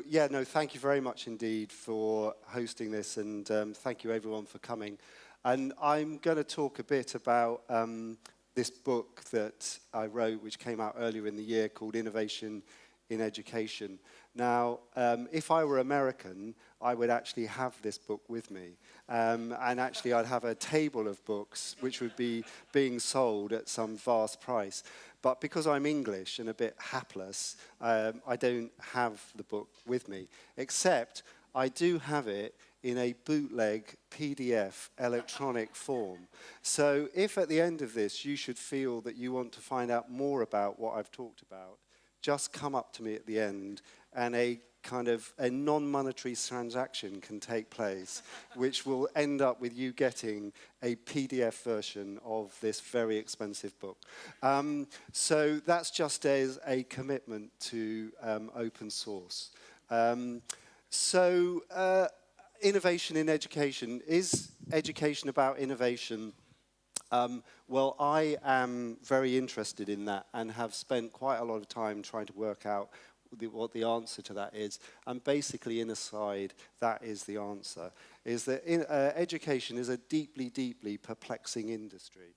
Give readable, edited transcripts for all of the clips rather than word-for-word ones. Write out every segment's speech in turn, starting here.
yeah, no, thank you very much indeed for hosting this, and thank you everyone for coming. And I'm going to talk a bit about this book that I wrote, which came out earlier in the year, called Innovation in Education. Now, if I were American, I would actually have this book with me. And actually, I'd have a table of books which would be being sold at some vast price. But because I'm English and a bit hapless, I don't have the book with me, except I do have it in a bootleg PDF electronic form. So if at the end of this you should feel that you want to find out more about what I've talked about, just come up to me at the end, and a kind of a non-monetary transaction can take place, which will end up with you getting a PDF version of this very expensive book. So that's just as a commitment to open source. Innovation in education. Is education about innovation? Well, I am very interested in that and have spent quite a lot of time trying to work out what the answer to that is. And basically, in a side, that is the answer, is that education is a deeply, deeply perplexing industry.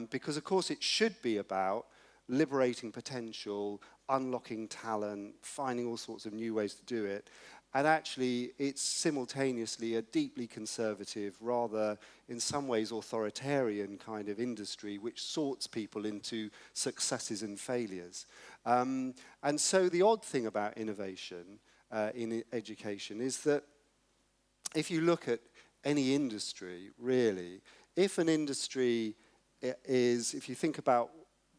Because, of course, it should be about liberating potential, unlocking talent, finding all sorts of new ways to do it. And actually, it's simultaneously a deeply conservative, rather, in some ways, authoritarian kind of industry which sorts people into successes and failures. And so the odd thing about innovation in education is that if you look at any industry, really, if an industry is, if you think about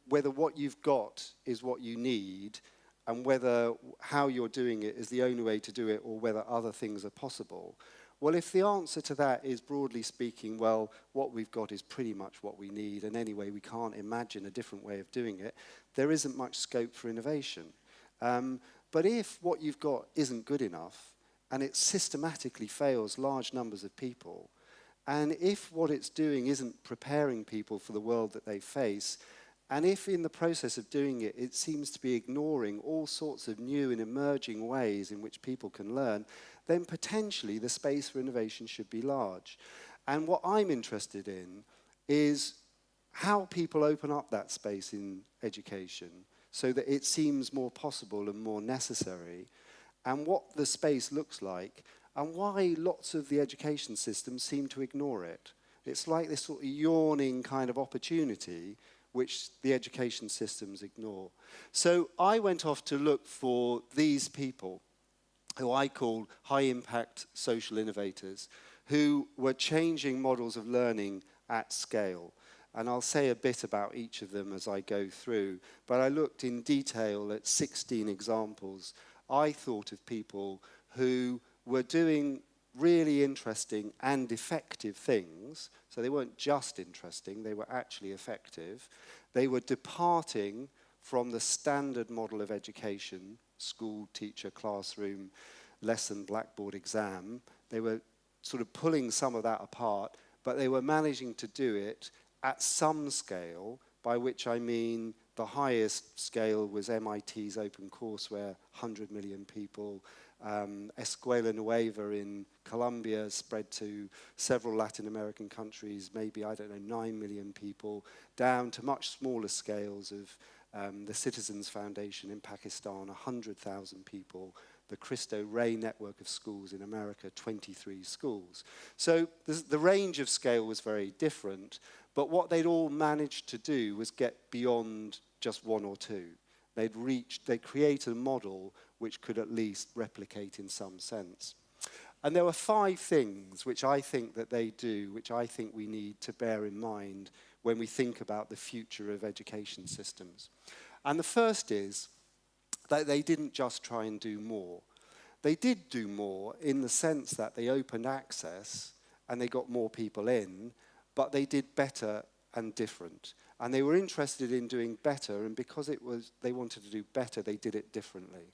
whether what you've got is what you need, and whether how you're doing it is the only way to do it, or whether other things are possible. Well, if the answer to that is, broadly speaking, well, what we've got is pretty much what we need, and anyway, we can't imagine a different way of doing it, there isn't much scope for innovation. But if what you've got isn't good enough, and it systematically fails large numbers of people, and if what it's doing isn't preparing people for the world that they face, and if in the process of doing it, it seems to be ignoring all sorts of new and emerging ways in which people can learn, then potentially the space for innovation should be large. And what I'm interested in is how people open up that space in education so that it seems more possible and more necessary, and what the space looks like, and why lots of the education systems seem to ignore it. It's like this sort of yawning kind of opportunity which the education systems ignore. So I went off to look for these people, who I call high-impact social innovators, who were changing models of learning at scale. And I'll say a bit about each of them as I go through, but I looked in detail at 16 examples. I thought of people who were doing really interesting and effective things. So they weren't just interesting, they were actually effective. They were departing from the standard model of education, school, teacher, classroom, lesson, blackboard, exam. They were sort of pulling some of that apart, but they were managing to do it at some scale, by which I mean the highest scale was MIT's OpenCourseware, 100 million people. Escuela Nueva in Colombia spread to several Latin American countries, maybe, I don't know, 9 million people, down to much smaller scales of the Citizens Foundation in Pakistan, 100,000 people, the Cristo Rey network of schools in America, 23 schools. So the range of scale was very different, but what they'd all managed to do was get beyond just one or two. They created a model which could at least replicate in some sense. And there were 5 things which I think that they do, which I think we need to bear in mind when we think about the future of education systems. And the first is that they didn't just try and do more. They did do more in the sense that they opened access and they got more people in, but they did better and different. And they were interested in doing better, and because they wanted to do better, they did it differently.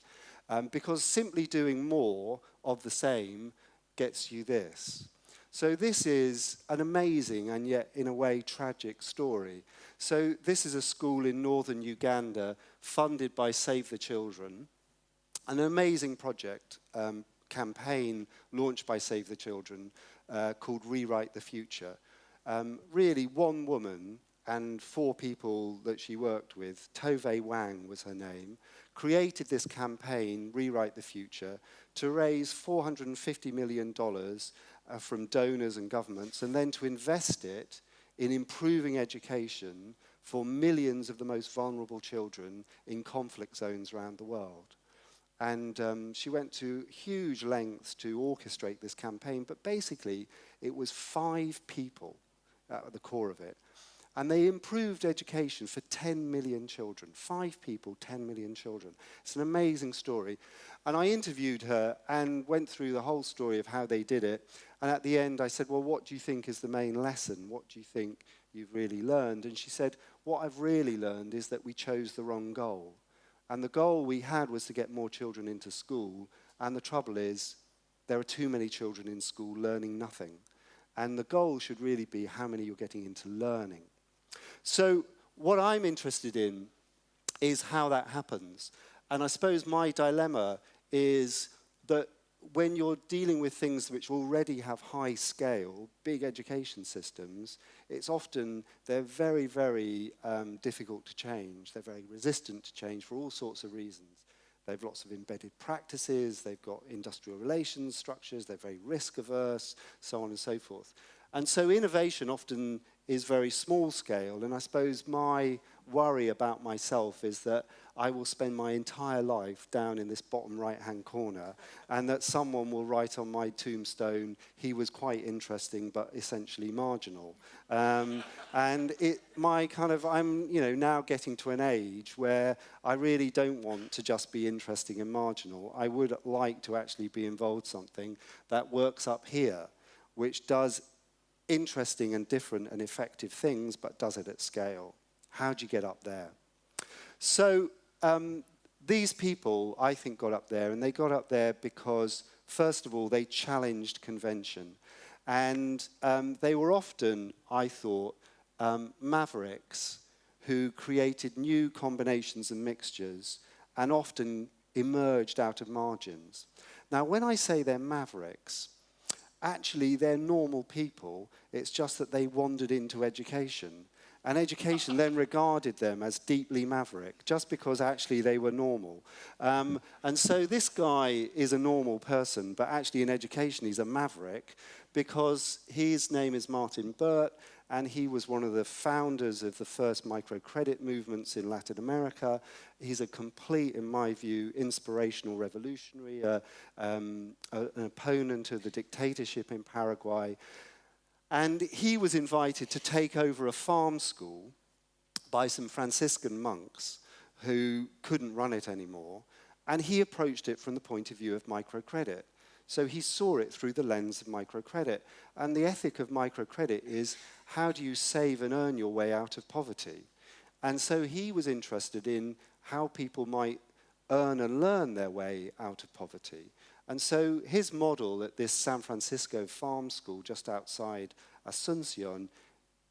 Because simply doing more of the same gets you this. So this is an amazing and yet, in a way, tragic story. So this is a school in northern Uganda funded by Save the Children. an amazing project, campaign launched by Save the Children called Rewrite the Future. Really, one woman and 4 people that she worked with, Tove Wang was her name, created this campaign, Rewrite the Future, to raise $450 million from donors and governments, and then to invest it in improving education for millions of the most vulnerable children in conflict zones around the world. And she went to huge lengths to orchestrate this campaign, but basically it was 5 people at the core of it. And they improved education for 10 million children. 5 people, 10 million children. It's an amazing story. And I interviewed her and went through the whole story of how they did it. And at the end I said, well, what do you think is the main lesson? What do you think you've really learned? And she said, what I've really learned is that we chose the wrong goal. And the goal we had was to get more children into school. And the trouble is, there are too many children in school learning nothing. And the goal should really be how many you're getting into learning. So what I'm interested in is how that happens. And I suppose my dilemma is that when you're dealing with things which already have high scale, big education systems, it's often, they're very, very difficult to change. They're very resistant to change for all sorts of reasons. They've lots of embedded practices, they've got industrial relations structures, they're very risk averse, so on and so forth. And so innovation often is very small scale, and I suppose my worry about myself is that I will spend my entire life down in this bottom right-hand corner, and that someone will write on my tombstone, he was quite interesting but essentially marginal. And I'm now getting to an age where I really don't want to just be interesting and marginal. I would like to actually be involved in something that works up here, which does interesting and different and effective things, but does it at scale. How do you get up there? So these people, I think, got up there, and they got up there because, first of all, they challenged convention. And they were often, I thought, mavericks who created new combinations and mixtures and often emerged out of margins. Now, when I say they're mavericks, actually, they're normal people. It's just that they wandered into education. And education then regarded them as deeply maverick, just because actually they were normal. And so this guy is a normal person, but actually in education he's a maverick, because his name is Martin Burt, and he was one of the founders of the first microcredit movements in Latin America. He's a complete, in my view, inspirational revolutionary, an opponent of the dictatorship in Paraguay. And he was invited to take over a farm school by some Franciscan monks who couldn't run it anymore. And he approached it from the point of view of microcredit. So he saw it through the lens of microcredit. And the ethic of microcredit is, how do you save and earn your way out of poverty? And so he was interested in how people might earn and learn their way out of poverty. And so his model at this San Francisco farm school just outside Asuncion,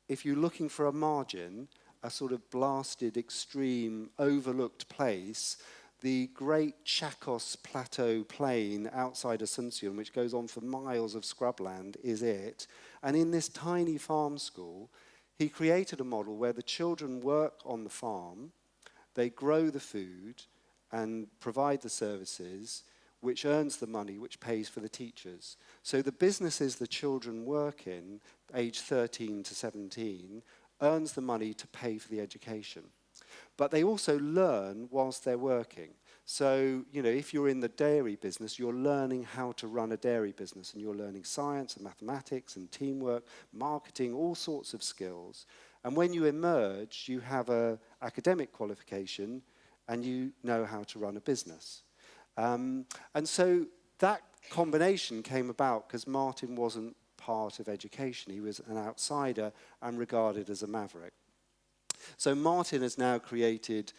if you're looking for a margin, a sort of blasted, extreme, overlooked place, the great Chacos Plateau plain outside Asuncion, which goes on for miles of scrubland, is it. And in this tiny farm school, he created a model where the children work on the farm, they grow the food and provide the services, which earns the money, which pays for the teachers. So the businesses the children work in, age 13 to 17, earns the money to pay for the education. But they also learn whilst they're working. So, if you're in the dairy business, you're learning how to run a dairy business, and you're learning science and mathematics and teamwork, marketing, all sorts of skills. And when you emerge, you have an academic qualification, and you know how to run a business. And so that combination came about because Martin wasn't part of education. He was an outsider and regarded as a maverick. So Martin has now created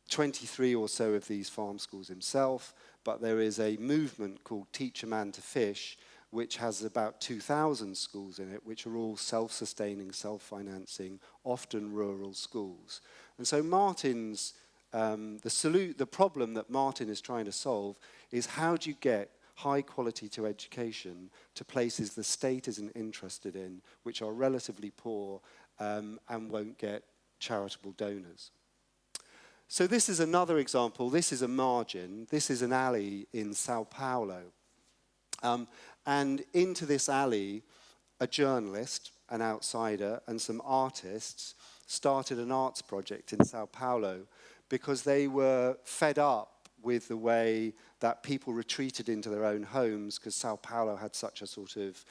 23 or so of these farm schools himself, but there is a movement called Teach a Man to Fish, which has about 2,000 schools in it, which are all self-sustaining, self-financing, often rural schools. And so Martin's the problem that Martin is trying to solve is how do you get high quality to education to places the state isn't interested in, which are relatively poor and won't get charitable donors. So this is another example. This is a margin. This is an alley in Sao Paulo. And into this alley, a journalist, an outsider, and some artists started an arts project in Sao Paulo because they were fed up with the way that people retreated into their own homes because Sao Paulo had such a sort of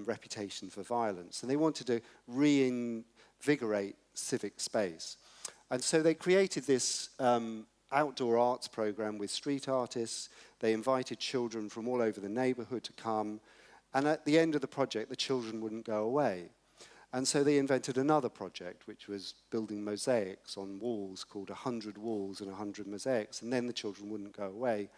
reputation for violence. And they wanted to reinvigorate civic space. And so they created this outdoor arts program with street artists. They invited children from all over the neighborhood to come. And at the end of the project, the children wouldn't go away. And so they invented another project, which was building mosaics on walls called 100 Walls and 100 Mosaics. And then the children wouldn't go away.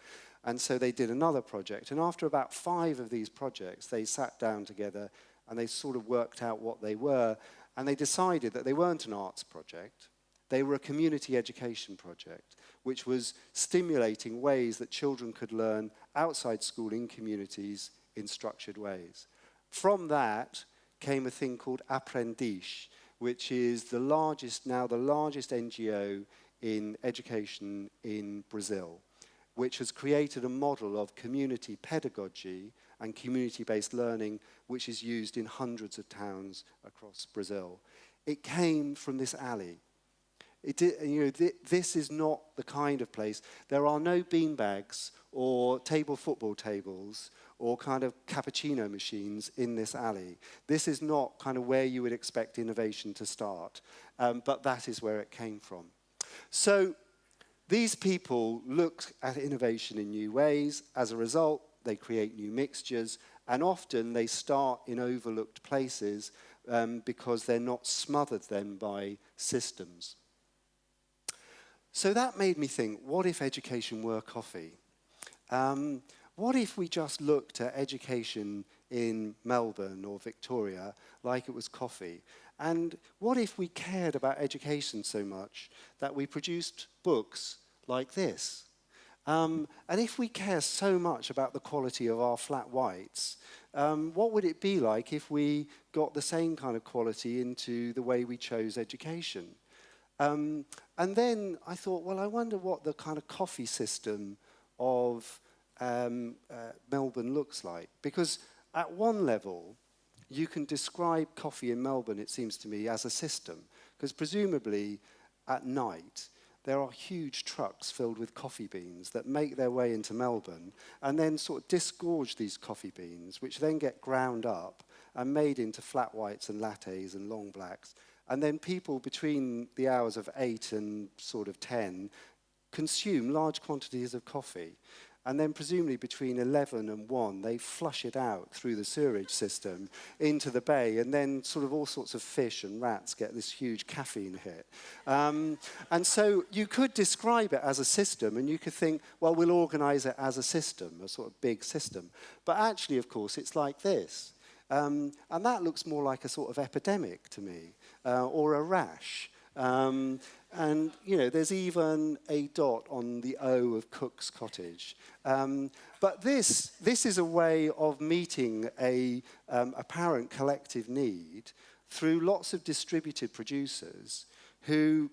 And so they did another project. And after about 5 of these projects, they sat down together and they sort of worked out what they were. And they decided that they weren't an arts project. They were a community education project, which was stimulating ways that children could learn outside school in communities in structured ways. From that came a thing called Aprendiz, which is now the largest NGO in education in Brazil, which has created a model of community pedagogy and community-based learning, which is used in hundreds of towns across Brazil. It came from this alley. This is not the kind of place. There are no beanbags or table football tables or kind of cappuccino machines in this alley. This is not kind of where you would expect innovation to start, but that is where it came from. So these people look at innovation in new ways. As a result, they create new mixtures, and often they start in overlooked places because they're not smothered then by systems. So that made me think, what if education were coffee? What if we just looked at education in Melbourne or Victoria like it was coffee? And what if we cared about education so much that we produced books like this? And if we care so much about the quality of our flat whites, what would it be like if we got the same kind of quality into the way we chose education? And then I thought, well, I wonder what the kind of coffee system of Melbourne looks like. Because at one level, you can describe coffee in Melbourne, it seems to me, as a system. Because presumably, at night, there are huge trucks filled with coffee beans that make their way into Melbourne and then sort of disgorge these coffee beans, which then get ground up and made into flat whites and lattes and long blacks. And then people between the hours of 8 and sort of 10 consume large quantities of coffee. And then presumably between 11 and 1, they flush it out through the sewerage system into the bay, and then sort of all sorts of fish and rats get this huge caffeine hit. And so you could describe it as a system, and you could think, well, we'll organize it as a system, a sort of big system. But actually, of course, it's like this. And that looks more like a sort of epidemic to me, or a rash. And, there's even a dot on the O of Cook's Cottage. But this is a way of meeting a apparent collective need through lots of distributed producers who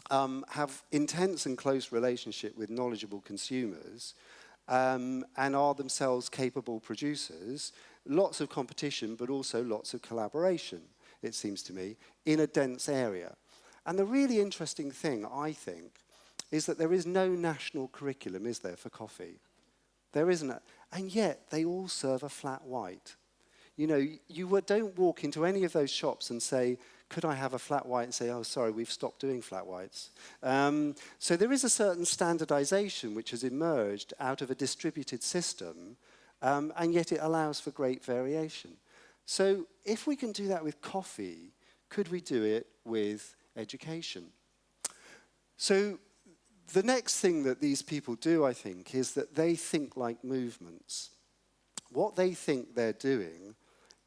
have intense and close relationship with knowledgeable consumers and are themselves capable producers. Lots of competition, but also lots of collaboration, it seems to me, in a dense area. And the really interesting thing, I think, is that there is no national curriculum, is there, for coffee? There isn't. And yet, they all serve a flat white. You don't walk into any of those shops and say, could I have a flat white? And say, oh, sorry, we've stopped doing flat whites. So there is a certain standardization which has emerged out of a distributed system, and yet it allows for great variation. So if we can do that with coffee, could we do it with education? So the next thing that these people do, I think, is that they think like movements. What they think they're doing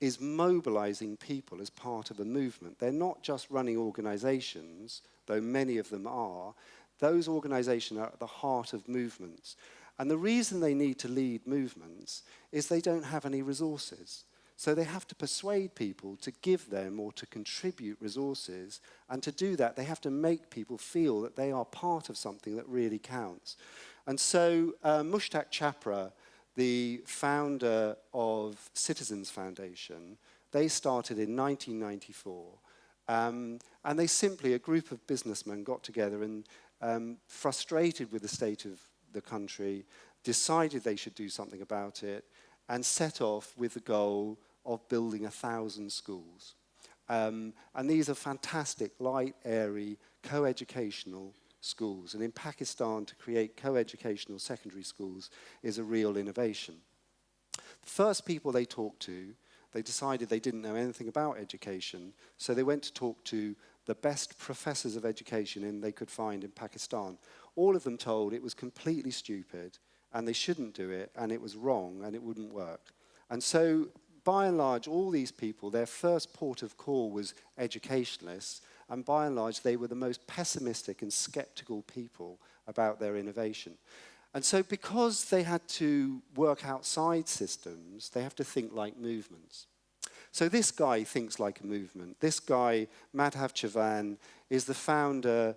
is mobilizing people as part of a movement. They're not just running organizations, though many of them are. Those organizations are at the heart of movements. And the reason they need to lead movements is they don't have any resources. So they have to persuade people to give them or to contribute resources. And to do that, they have to make people feel that they are part of something that really counts. And so Mushtaq Chapra, the founder of Citizens Foundation, they started in 1994. And they simply, a group of businessmen got together and frustrated with the state of the country, decided they should do something about it, and set off with the goal of building 1,000 schools. And these are fantastic, light, airy, co-educational schools. And in Pakistan, to create co-educational secondary schools is a real innovation. The first people they talked to, they decided they didn't know anything about education, so they went to talk to the best professors of education they could find in Pakistan. All of them told it was completely stupid, and they shouldn't do it, and it was wrong, and it wouldn't work. And so, by and large, all these people, their first port of call was educationalists, and by and large, they were the most pessimistic and skeptical people about their innovation. And so because they had to work outside systems, they have to think like movements. So this guy thinks like a movement. This guy, Madhav Chavan, is the founder,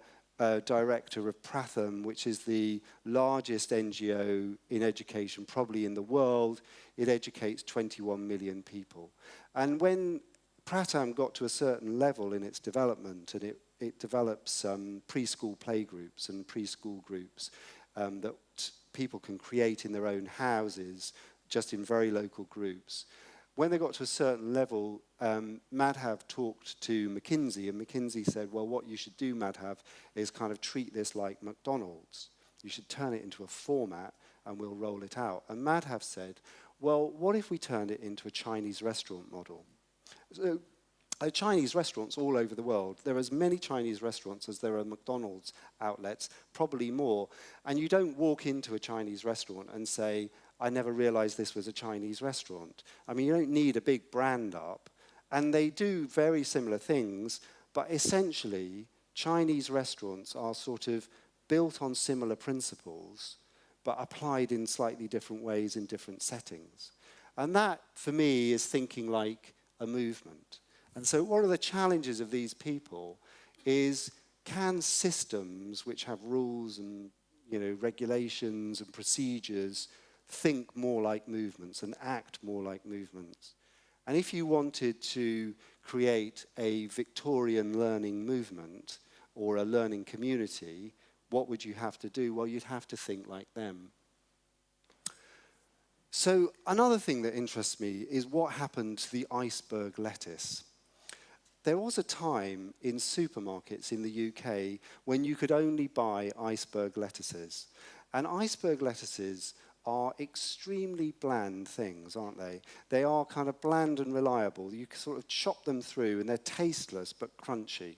director of Pratham, which is the largest NGO in education, probably in the world. It educates 21 million people. And when Pratham got to a certain level in its development, and it develops preschool playgroups and preschool groups that people can create in their own houses, just in very local groups. When they got to a certain level, Madhav talked to McKinsey, and McKinsey said, well, what you should do, Madhav, is kind of treat this like McDonald's. You should turn it into a format, and we'll roll it out. And Madhav said, well, what if we turned it into a Chinese restaurant model? So, Chinese restaurants all over the world. There are as many Chinese restaurants as there are McDonald's outlets, probably more. And you don't walk into a Chinese restaurant and say, I never realized this was a Chinese restaurant. I mean, you don't need a big brand up. And they do very similar things, but essentially, Chinese restaurants are sort of built on similar principles, but applied in slightly different ways in different settings. And that, for me, is thinking like a movement. And so one of the challenges of these people is, can systems which have rules and regulations and procedures think more like movements and act more like movements? And if you wanted to create a Victorian learning movement or a learning community, what would you have to do? Well, you'd have to think like them. So another thing that interests me is what happened to the iceberg lettuce. There was a time in supermarkets in the UK when you could only buy iceberg lettuces. And iceberg lettuces are extremely bland things, aren't they? They are kind of bland and reliable. You can sort of chop them through and they're tasteless but crunchy.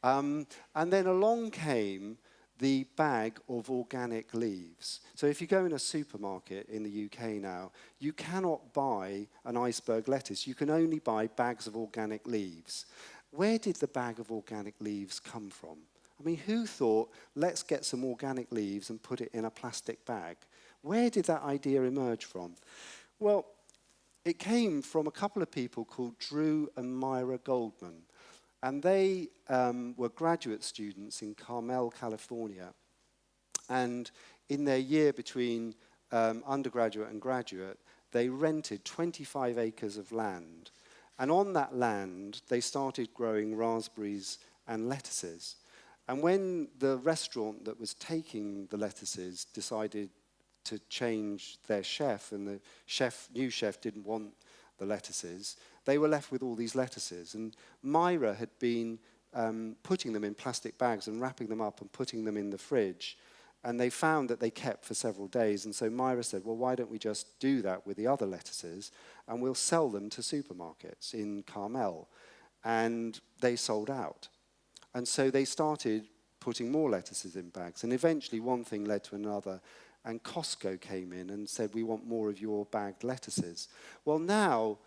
And then along came the bag of organic leaves. So if you go in a supermarket in the UK now, you cannot buy an iceberg lettuce. You can only buy bags of organic leaves. Where did the bag of organic leaves come from? I mean, who thought, let's get some organic leaves and put it in a plastic bag? Where did that idea emerge from? Well, it came from a couple of people called Drew and Myra Goldman. And they were graduate students in Carmel, California. And in their year between undergraduate and graduate, they rented 25 acres of land. And on that land, they started growing raspberries and lettuces. And when the restaurant that was taking the lettuces decided to change their chef, and the new chef didn't want the lettuces, they were left with all these lettuces. And Myra had been putting them in plastic bags and wrapping them up and putting them in the fridge. And they found that they kept for several days. And so Myra said, well, why don't we just do that with the other lettuces, and we'll sell them to supermarkets in Carmel. And they sold out. And so they started putting more lettuces in bags. And eventually one thing led to another. And Costco came in and said, we want more of your bagged lettuces. Well, now,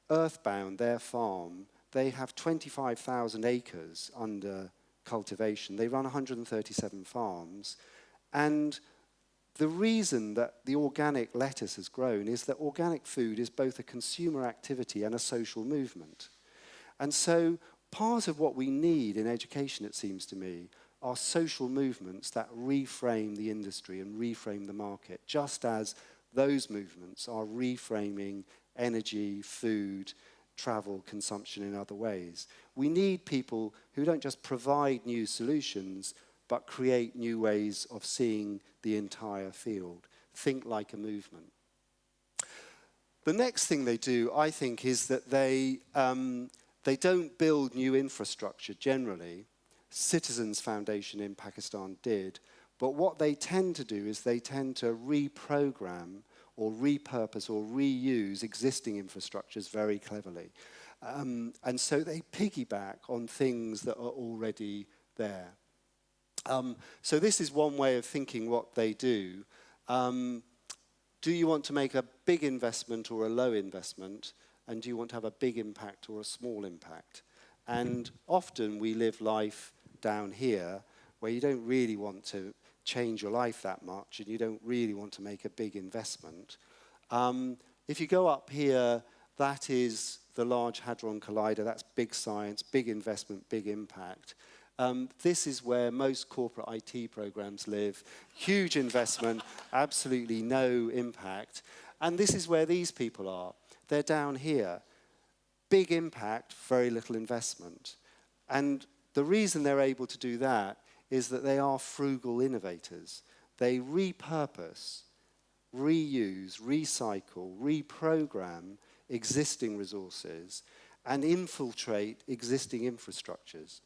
Earthbound, their farm, they have 25,000 acres under cultivation. They run 137 farms. And the reason that the organic lettuce has grown is that organic food is both a consumer activity and a social movement. And so part of what we need in education, it seems to me, are social movements that reframe the industry and reframe the market, just as those movements are reframing energy, food, travel, consumption in other ways. We need people who don't just provide new solutions, but create new ways of seeing the entire field. Think like a movement. The next thing they do, I think, is that they don't build new infrastructure generally. Citizens Foundation in Pakistan did. But what they tend to do is they tend to reprogram or repurpose or reuse existing infrastructures very cleverly. And so they piggyback on things that are already there. So this is one way of thinking what they do. Do you want to make a big investment or a low investment? And do you want to have a big impact or a small impact? And often we live life down here where you don't really want to change your life that much and you don't really want to make a big investment. If you go up here, that is the Large Hadron Collider. That's big science, big investment, big impact. This is where most corporate IT programs live. Huge investment, absolutely no impact. And this is where these people are. They're down here. Big impact, very little investment. And the reason they're able to do that is that they are frugal innovators. They repurpose, reuse, recycle, reprogram existing resources and infiltrate existing infrastructures.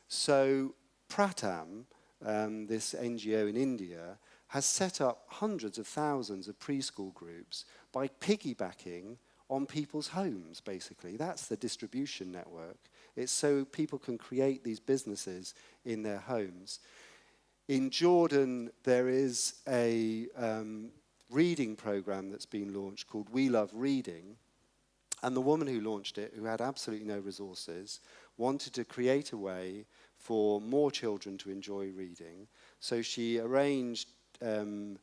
So Pratham, this NGO in India, has set up hundreds of thousands of preschool groups by piggybacking on people's homes, basically. That's the distribution network. It's so people can create these businesses in their homes. In Jordan, there is a reading program that's been launched called We Love Reading. And the woman who launched it, who had absolutely no resources, wanted to create a way for more children to enjoy reading. So she arranged an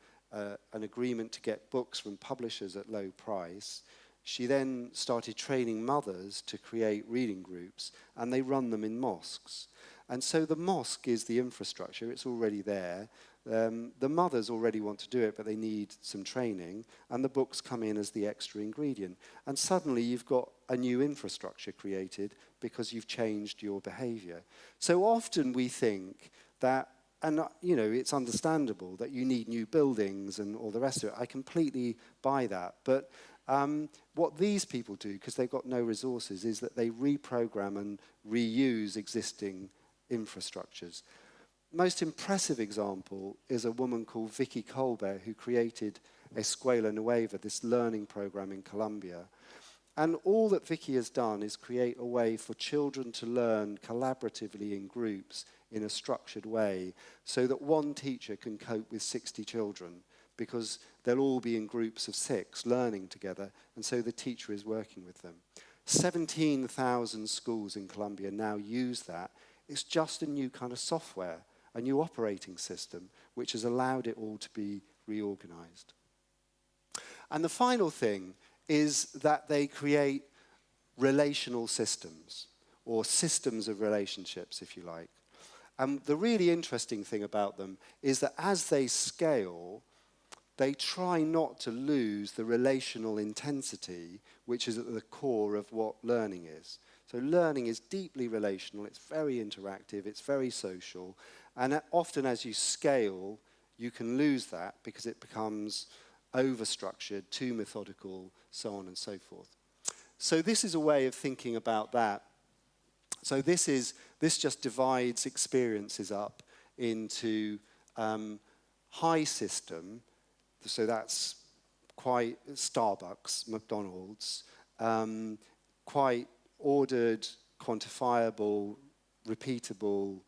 agreement to get books from publishers at low price. She then started training mothers to create reading groups, and they run them in mosques. And so the mosque is the infrastructure. It's already there. The mothers already want to do it, but they need some training, and the books come in as the extra ingredient. And suddenly you've got a new infrastructure created because you've changed your behavior. So often we think that, and you know, it's understandable that you need new buildings and all the rest of it. I completely buy that. But what these people do, because they've got no resources, is that they reprogram and reuse existing infrastructures. Most impressive example is a woman called Vicky Colbert, who created Escuela Nueva, this learning program in Colombia. And all that Vicky has done is create a way for children to learn collaboratively in groups in a structured way so that one teacher can cope with 60 children because they'll all be in groups of 6 learning together, and so the teacher is working with them. 17,000 schools in Colombia now use that. It's just a new kind of software, a new operating system, which has allowed it all to be reorganized. And the final thing is that they create relational systems, or systems of relationships, if you like. And the really interesting thing about them is that as they scale, they try not to lose the relational intensity, which is at the core of what learning is. So learning is deeply relational, it's very interactive, it's very social, and often as you scale, you can lose that because it becomes overstructured, too methodical, so on and so forth. So this is a way of thinking about that. So this just divides experiences up into high system, so that's quite Starbucks, McDonald's, quite ordered, quantifiable, repeatable,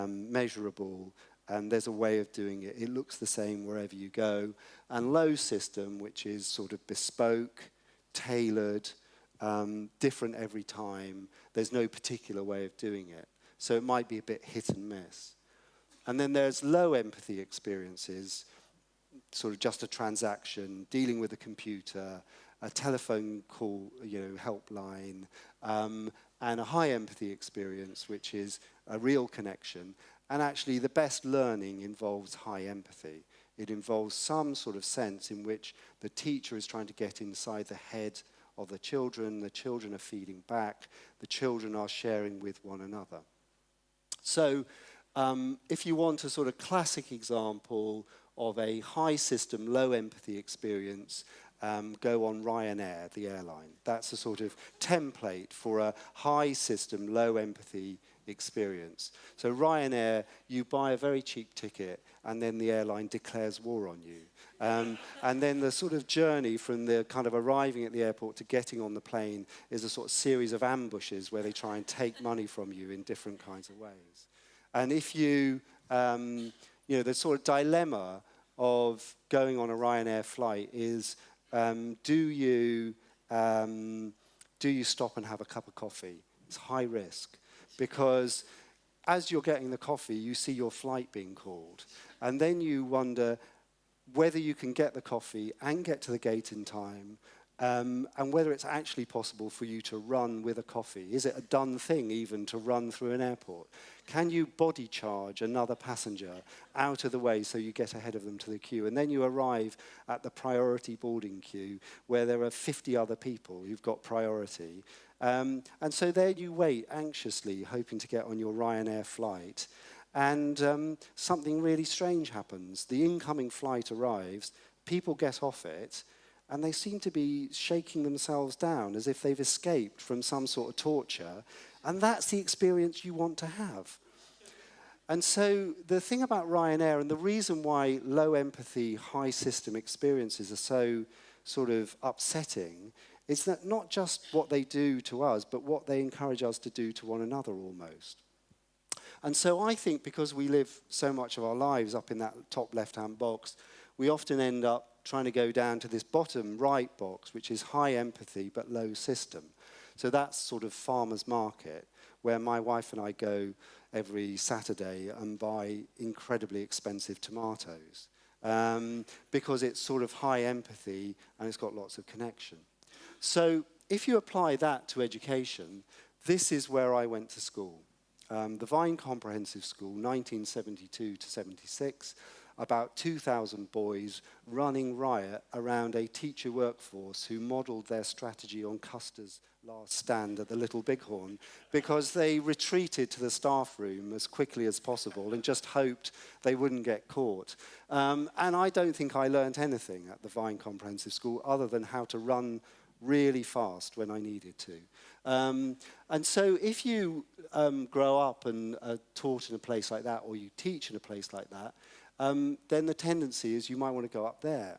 measurable, and there's a way of doing it. It looks the same wherever you go. And low system, which is sort of bespoke, tailored, different every time. There's no particular way of doing it. So it might be a bit hit and miss. And then there's low empathy experiences, sort of just a transaction, dealing with a computer, a telephone call, helpline, and a high empathy experience, which is a real connection. And actually, the best learning involves high empathy. It involves some sort of sense in which the teacher is trying to get inside the head of the children are feeding back, the children are sharing with one another. So if you want a sort of classic example of a high system, low empathy experience, go on Ryanair, the airline. That's a sort of template for a high system, low empathy experience. So Ryanair, you buy a very cheap ticket and then the airline declares war on you. And then the sort of journey from the kind of arriving at the airport to getting on the plane is a sort of series of ambushes where they try and take money from you in different kinds of ways. And if you, the sort of dilemma of going on a Ryanair flight is, do you stop and have a cup of coffee? It's high risk because as you're getting the coffee, you see your flight being called. And then you wonder whether you can get the coffee and get to the gate in time, and whether it's actually possible for you to run with a coffee. Is it a done thing even to run through an airport? Can you body charge another passenger out of the way so you get ahead of them to the queue? And then you arrive at the priority boarding queue where there are 50 other people who've got priority. And so there you wait anxiously, hoping to get on your Ryanair flight. And something really strange happens. The incoming flight arrives, people get off it, and they seem to be shaking themselves down as if they've escaped from some sort of torture. And that's the experience you want to have. And so the thing about Ryanair, and the reason why low empathy, high system experiences are so sort of upsetting, is that not just what they do to us, but what they encourage us to do to one another almost. And so I think because we live so much of our lives up in that top left-hand box, we often end up trying to go down to this bottom right box, which is high empathy but low system. So that's sort of farmer's market, where my wife and I go every Saturday and buy incredibly expensive tomatoes, because it's sort of high empathy and it's got lots of connection. So if you apply that to education, this is where I went to school. The Vine Comprehensive School, 1972 to 76, about 2,000 boys running riot around a teacher workforce who modelled their strategy on Custer's last stand at the Little Bighorn, because they retreated to the staff room as quickly as possible and just hoped they wouldn't get caught. And I don't think I learnt anything at the Vine Comprehensive School other than how to run really fast when I needed to. And so if you grow up and are taught in a place like that, or you teach in a place like that, then the tendency is you might want to go up there.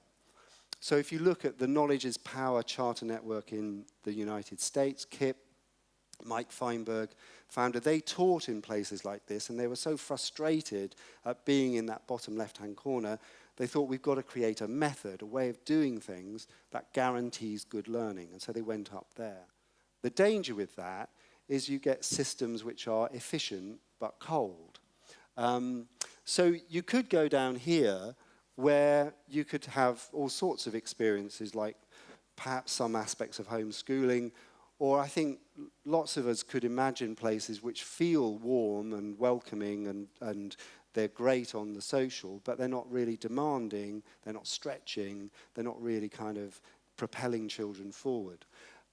So if you look at the Knowledge is Power Charter Network in the United States, KIP, Mike Feinberg founded, they taught in places like this, and they were so frustrated at being in that bottom left-hand corner, they thought we've got to create a method, a way of doing things that guarantees good learning, and so they went up there. The danger with that is you get systems which are efficient but cold. So you could go down here where you could have all sorts of experiences, like perhaps some aspects of homeschooling, or I think lots of us could imagine places which feel warm and welcoming and they're great on the social, but they're not really demanding, they're not stretching, they're not really kind of propelling children forward.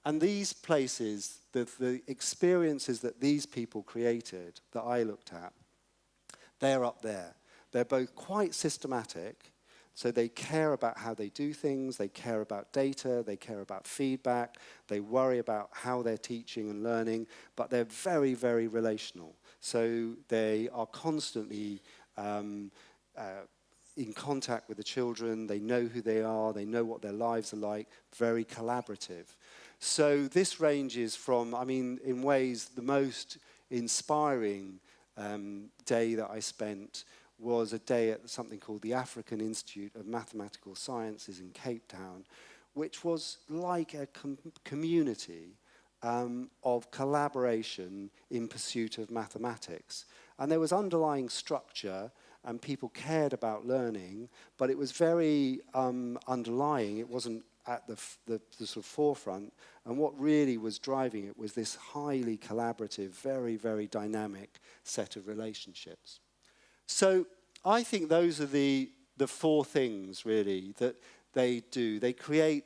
And these places, the experiences that these people created, that I looked at, they're up there. They're both quite systematic, so they care about how they do things, they care about data, they care about feedback, they worry about how they're teaching and learning, but they're very, very relational. So they are constantly in contact with the children, they know who they are, they know what their lives are like, very collaborative. So this ranges from, I mean, in ways, the most inspiring day that I spent was a day at something called the African Institute of Mathematical Sciences in Cape Town, which was like a community of collaboration in pursuit of mathematics. And there was underlying structure, and people cared about learning, but it was very underlying. It wasn't at the sort of forefront. And what really was driving it was this highly collaborative, very, very dynamic set of relationships. So I think those are the 4 things, really, that they do. They create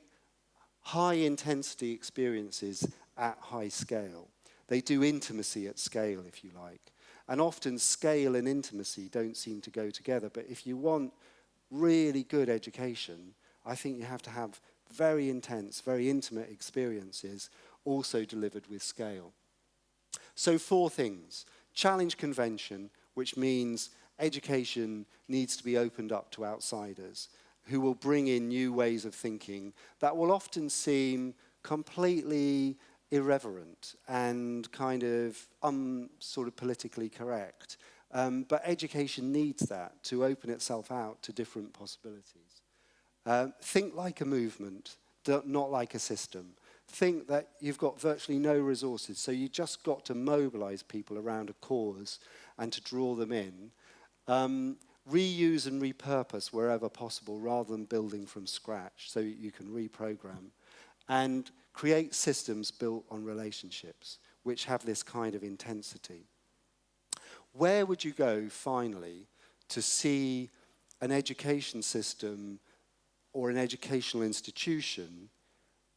high-intensity experiences at high scale. They do intimacy at scale, if you like. And often scale and intimacy don't seem to go together. But if you want really good education, I think you have to have very intense, very intimate experiences also delivered with scale. So 4 things. Challenge convention, which means education needs to be opened up to outsiders who will bring in new ways of thinking that will often seem completely irreverent and kind of sort of politically correct. But education needs that to open itself out to different possibilities. Think like a movement, not like a system. Think that you've got virtually no resources, so you just got to mobilize people around a cause and to draw them in. Reuse and repurpose wherever possible rather than building from scratch so you can reprogram. And create systems built on relationships which have this kind of intensity. Where would you go, finally, to see an education system or an educational institution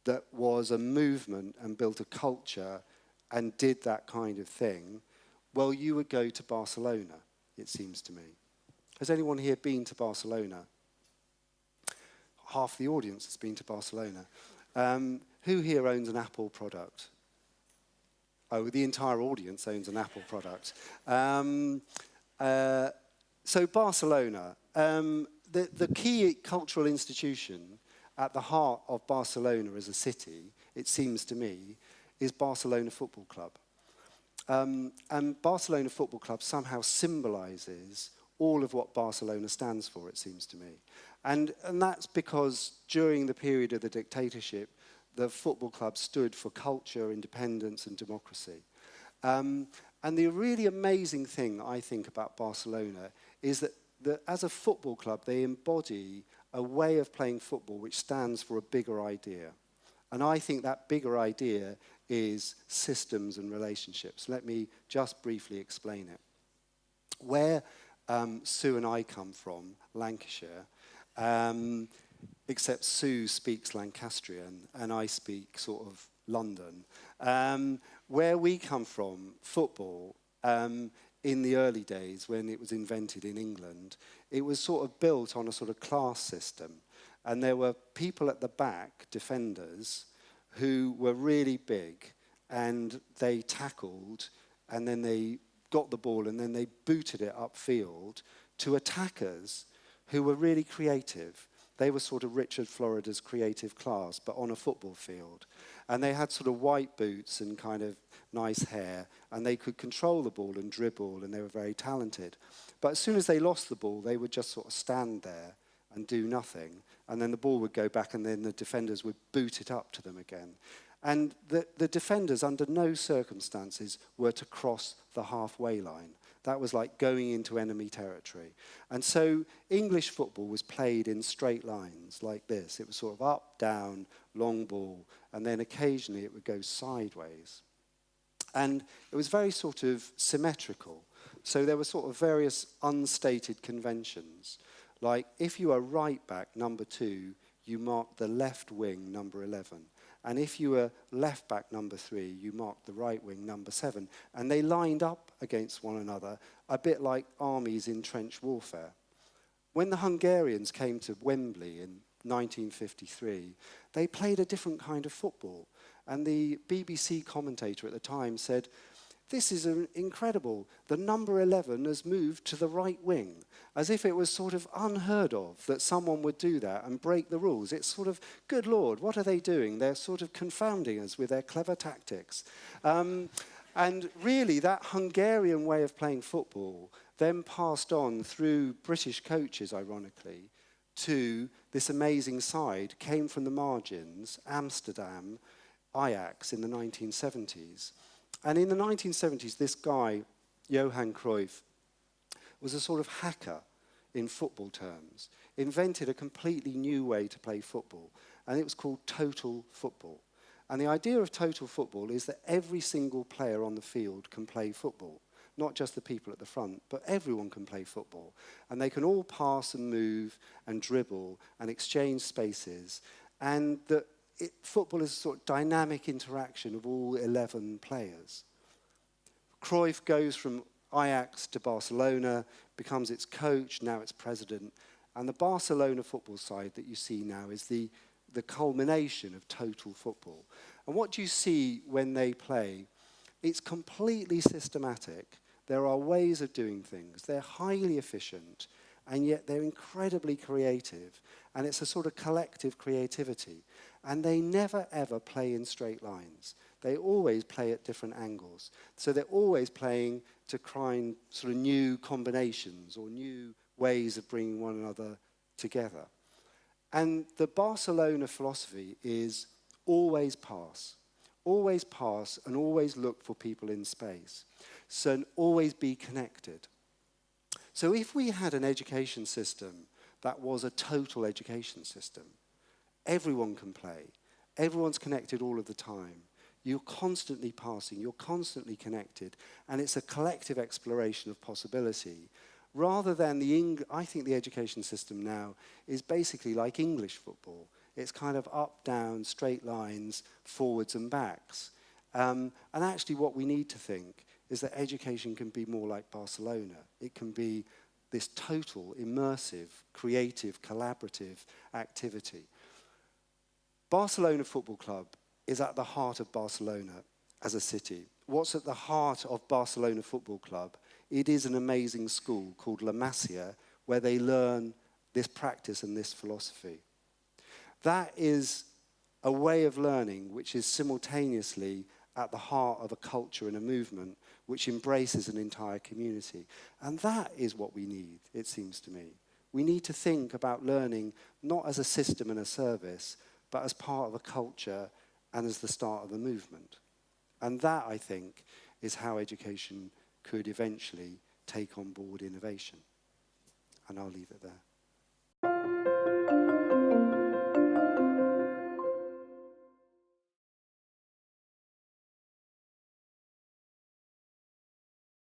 that was a movement and built a culture and did that kind of thing? Well, you would go to Barcelona, it seems to me. Has anyone here been to Barcelona? Half the audience has been to Barcelona. Who here owns an Apple product? Oh, the entire audience owns an Apple product. So Barcelona, the key cultural institution at the heart of Barcelona as a city, it seems to me, is Barcelona Football Club. And Barcelona Football Club somehow symbolizes all of what Barcelona stands for, it seems to me. And that's because during the period of the dictatorship, the football club stood for culture, independence, and democracy. And the really amazing thing, I think, about Barcelona is that as a football club, they embody a way of playing football which stands for a bigger idea. And I think that bigger idea is systems and relationships. Let me just briefly explain it. Where Sue and I come from, Lancashire, except Sue speaks Lancastrian and I speak sort of London. Where we come from, football, in the early days when it was invented in England, it was sort of built on a sort of class system. And there were people at the back, defenders, who were really big and they tackled and then they got the ball and then they booted it upfield to attackers who were really creative. They were sort of Richard Florida's creative class, but on a football field. And they had sort of white boots and kind of nice hair, and they could control the ball and dribble, and they were very talented. But as soon as they lost the ball, they would just sort of stand there and do nothing, and then the ball would go back, and then the defenders would boot it up to them again. And the defenders, under no circumstances, were to cross the halfway line. That was like going into enemy territory. And so English football was played in straight lines like this. It was sort of up, down, long ball, and then occasionally it would go sideways. And it was very sort of symmetrical. So there were sort of various unstated conventions. Like if you are right back, number 2, you mark the left wing, number 11. And if you were left back, number 3, you marked the right wing, number 7. And they lined up against one another, a bit like armies in trench warfare. When the Hungarians came to Wembley in 1953, they played a different kind of football. And the BBC commentator at the time said, "This is incredible. The number 11 has moved to the right wing," as if it was sort of unheard of that someone would do that and break the rules. It's sort of, good Lord, what are they doing? They're sort of confounding us with their clever tactics. And really, that Hungarian way of playing football then passed on through British coaches, ironically, to this amazing side, came from the margins, Amsterdam, Ajax in the 1970s. And in the 1970s, this guy, Johan Cruyff, was a sort of hacker in football terms, invented a completely new way to play football, and it was called total football. And the idea of total football is that every single player on the field can play football, not just the people at the front, but everyone can play football. And they can all pass and move and dribble and exchange spaces, and that football is a sort of dynamic interaction of all 11 players. Cruyff goes from Ajax to Barcelona, becomes its coach, now its president. And the Barcelona football side that you see now is the culmination of total football. And what do you see when they play? It's completely systematic. There are ways of doing things. They're highly efficient, and yet they're incredibly creative. And it's a sort of collective creativity. And they never, ever play in straight lines. They always play at different angles. So they're always playing to find sort of new combinations or new ways of bringing one another together. And the Barcelona philosophy is always pass and always look for people in space. So always be connected. So if we had an education system that was a total education system, everyone can play, everyone's connected all of the time, you're constantly passing, you're constantly connected, and it's a collective exploration of possibility. Rather than I think the education system now is basically like English football. It's kind of up, down, straight lines, forwards and backs. And actually what we need to think is that education can be more like Barcelona. It can be this total, immersive, creative, collaborative activity. Barcelona Football Club is at the heart of Barcelona as a city. What's at the heart of Barcelona Football Club? It is an amazing school called La Masia, where they learn this practice and this philosophy. That is a way of learning which is simultaneously at the heart of a culture and a movement which embraces an entire community. And that is what we need, it seems to me. We need to think about learning not as a system and a service, but as part of a culture and as the start of a movement. And that, I think, is how education could eventually take on board innovation. And I'll leave it there.